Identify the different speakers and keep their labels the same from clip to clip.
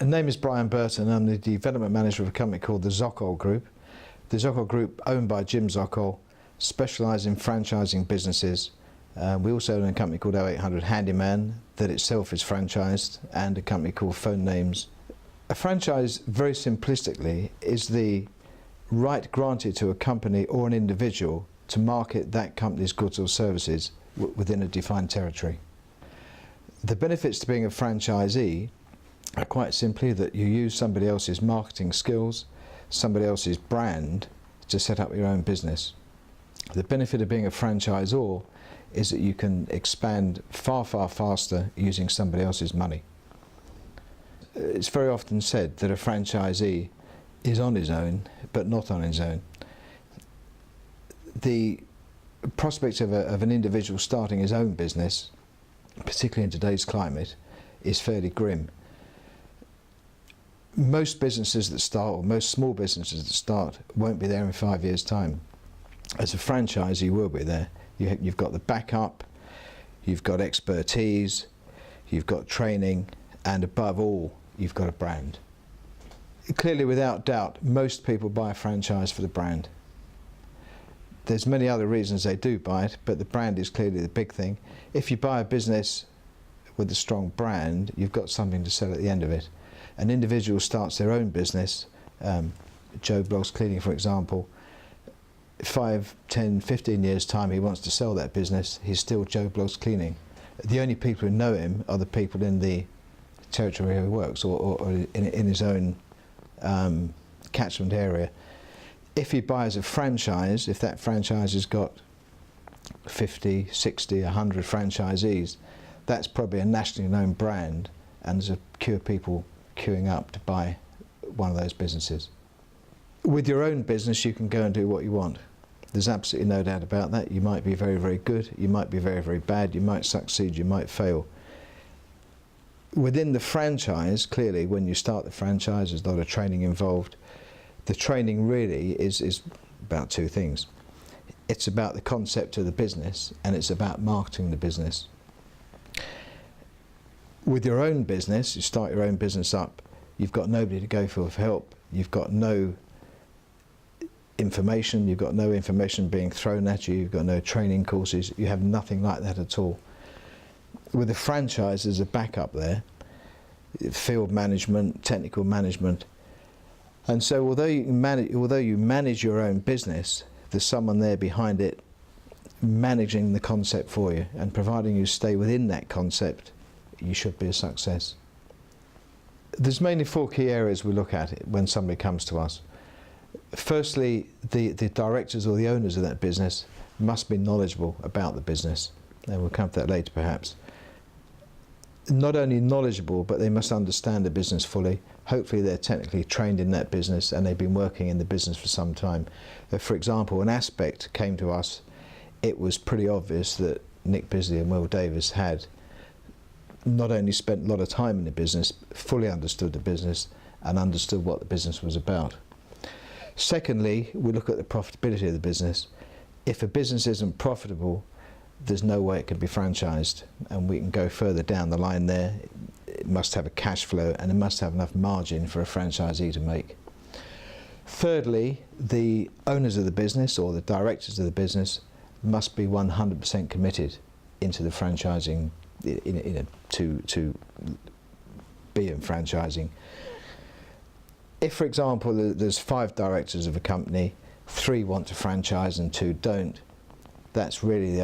Speaker 1: My name is Brian Burton. I'm the development manager of a company called the Zokoll Group. The Zokoll Group, owned by Jim Zokoll, specialise in franchising businesses. We also own a company called 0800 Handyman that itself is franchised, and a company called Phone Names. A franchise, very simplistically, is the right granted to a company or an individual to market that company's goods or services within a defined territory. The benefits to being a franchisee are quite simply that you use somebody else's marketing skills, somebody else's brand to set up your own business. The benefit of being a franchisor is that you can expand far, far faster using somebody else's money. It's very often said that a franchisee is on his own, but not on his own. The prospect of an individual starting his own business, particularly in today's climate, is fairly grim. Most businesses that start, or most small businesses that start, won't be there in 5 years' time. As a franchise, you will be there. You've got the backup, you've got expertise, you've got training, and above all, you've got a brand. Clearly, without doubt, most people buy a franchise for the brand. There's many other reasons they do buy it, but the brand is clearly the big thing. If you buy a business with a strong brand, you've got something to sell at the end of it. An individual starts their own business, Joe Blogg's Cleaning for example, 5, 10, 15 years time he wants to sell that business, he's still Joe Blogg's Cleaning. The only people who know him are the people in the territory where he works, or in his own catchment area. If he buys a franchise, if that franchise has got 50, 60, 100 franchisees, that's probably a nationally known brand, and there's a queue of people queuing up to buy one of those businesses. With your own business, you can go and do what you want. There's absolutely no doubt about that. You might be very, very good, you might be very, very bad, you might succeed, you might fail. Within the franchise, clearly, when you start the franchise, there's a lot of training involved. The training really is about two things. It's about the concept of the business, and it's about marketing the business. With your own business, you start your own business up, you've got nobody to go for help, you've got no information, you've got no information being thrown at you, you've got no training courses, you have nothing like that at all. With a franchise, there's a backup there, field management, technical management. And so although you manage your own business, there's someone there behind it managing the concept for you, and providing you stay within that concept, you should be a success. There's mainly 4 key areas we look at when somebody comes to us. Firstly, the directors or the owners of that business must be knowledgeable about the business, and we'll come to that later perhaps. Not only knowledgeable, but they must understand the business fully. Hopefully they're technically trained in that business and they've been working in the business for some time. For example, an aspect came to us, it was pretty obvious that Nick Bisley and Will Davis had not only spent a lot of time in the business, fully understood the business and understood what the business was about. Secondly, we look at the profitability of the business. If a business isn't profitable, there's no way it can be franchised, and we can go further down the line there. It must have a cash flow, and it must have enough margin for a franchisee to make. Thirdly, the owners of the business or the directors of the business must be 100% committed into the franchising, to be in franchising. If, for example, there's 5 directors of a company, 3 want to franchise and 2 don't, that's really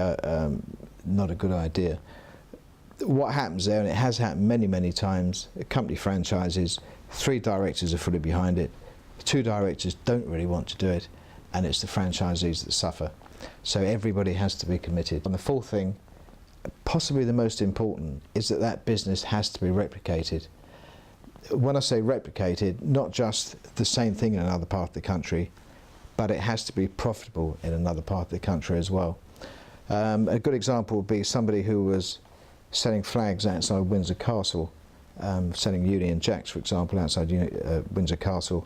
Speaker 1: not a good idea. What happens there, and it has happened many, many times, a company franchises, 3 directors are fully behind it, 2 directors don't really want to do it, and it's the franchisees that suffer. So everybody has to be committed. And the 4th thing, possibly the most important, is that that business has to be replicated. When I say replicated, not just the same thing in another part of the country, but it has to be profitable in another part of the country as well. A good example would be somebody who was selling flags outside Windsor Castle, selling Union Jacks, for example, outside Windsor Castle.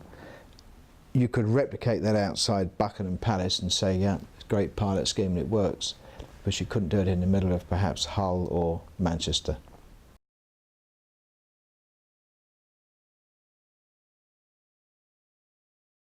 Speaker 1: You could replicate that outside Buckingham Palace and say, yeah, it's a great pilot scheme and it works, but you couldn't do it in the middle of perhaps Hull or Manchester.